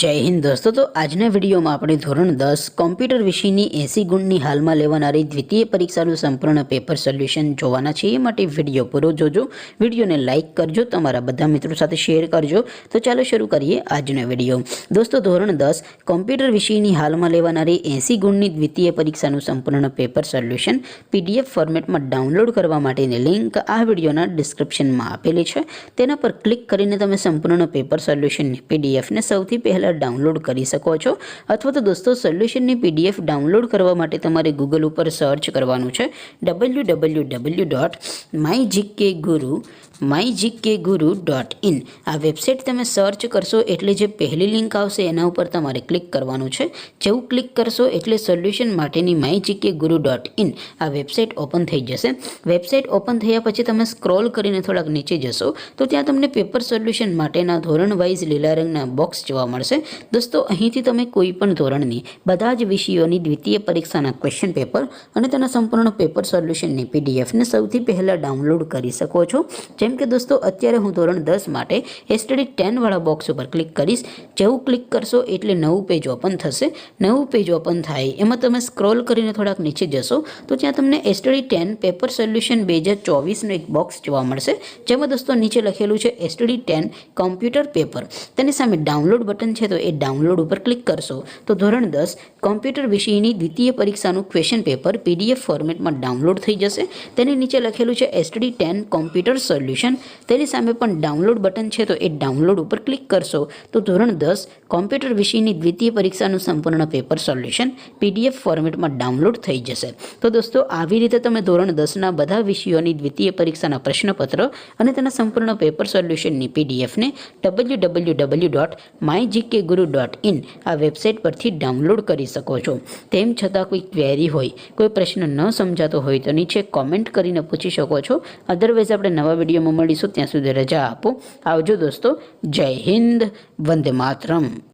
जय हिंद दोस्तों। तो આજના વિડીયોમાં આપણે ધોરણ 10 કોમ્પ્યુટર વિષયની 80 ગુણની હાલમાં લેવાનારી દ્વિતીય પરીક્ષાનું સંપૂર્ણ પેપર સોલ્યુશન જોવાના છે। એ માટે વિડીયો પૂરો જોજો, વિડીયોને લાઇક કરજો, તમારા બધા મિત્રો સાથે શેર કરજો। તો ચાલો શરૂ કરીએ આજનો વિડીયો। દોસ્તો ધોરણ 10 કોમ્પ્યુટર વિષયની હાલમાં લેવાનારી 80 ગુણની દ્વિતીય પરીક્ષાનું સંપૂર્ણ પેપર સોલ્યુશન PDF ફોર્મેટમાં ડાઉનલોડ કરવા માટેની લિંક આ વિડીયોના ડિસ્ક્રિપ્શનમાં આપેલી છે। તેના પર ક્લિક કરીને તમે સંપૂર્ણ પેપર સોલ્યુશનની PDF ને સૌથી પહેલા डाउनलॉड करी सको छो। अथवा तो दोस्तों सोल्यूशन ની PDF डाउनलॉड करवा माटे तमारे गूगल पर सर्च करवानुं छे www.mygkguru.in। आ वेबसाइट तमे सर्च करशो एटले जे पहली लिंक आवशे एना उपर तमारे क्लिक करवानुं छे। जेवुं क्लिक करशो एटले सोल्यूशन माटेनी mygkguru.in आ वेबसाइट ओपन थई जशे। वेबसाइट ओपन थया पछी तमे स्क्रॉल करीने थोड़ाक नीचे जशो तो त्यां तमने पेपर सोल्यूशन माटेना धोरण वाइज लीला रंगना बॉक्स जोवा मळशे। दोस्तों અહીંથી તમે કોઈ પણ ધોરણની બધા જ વિષયોની દ્વિતીય પરીક્ષાના ક્વેશ્ચન પેપર અને તેના સંપૂર્ણ પેપર સોલ્યુશનની PDF ને સૌથી પહેલા ડાઉનલોડ કરી શકો છો। જેમ કે દોસ્તો અત્યારે હું ધોરણ 10 માટે STD 10 વાળા બોક્સ ઉપર ક્લિક કરીશ। જેવું ક્લિક કરશો એટલે નવું પેજ ઓપન થશે। નવું પેજ ઓપન થાય એમાં તમે સ્ક્રોલ કરીને થોડાક નીચે જશો તો ત્યાં તમને STD 10 પેપર સોલ્યુશન 2024 નો એક બોક્સ જોવા મળશે। જેમાં દોસ્તો નીચે લખેલું છે STD 10 કોમ્પ્યુટર પેપર। તેની સામે ડાઉનલોડ બટન છે तो ए डाउनलॉड पर क्लिक करशो तो धोरण 10 कॉम्प्यूटर विषयनी द्वितीय परीक्षाનું क्वेश्चन पेपर PDF फॉर्मेट में डाउनलॉड थई जशे। तेनी नीचे लखेलुं छे STD 10 कॉम्प्यूटर सोल्यूशन। तेनी सामे पण डाउनलॉड बटन छे तो ए डाउनलॉड पर क्लिक करशो तो धोरण 10 कॉम्प्यूटर विषयनी द्वितीय परीक्षाનું संपूर्ण पेपर सोल्यूशन PDF फॉर्मेट में डाउनलॉड थई जशे। तो दोस्तों આવી રીતે તમે ધોરણ 10 ના બધા વિષયોની દ્વિતીય પરીક્ષાના પ્રશ્નપત્ર અને તેના સંપૂર્ણ પેપર સોલ્યુશનની PDF ને www.mygkguru.in आ वेबसाइट परथी डाउनलॉड करी सको छो। तेम छतां कोई क्वेरी होय, कोई प्रश्न न समजातो होय तो नीचे कॉमेंट करीने पूछी शको छो। अदरवाइज आपणे नवा विडियोमां मळीशुं, त्यां सुधी रजा आपो। आवजो दोस्तों। जय हिंद, वंदे मातरम।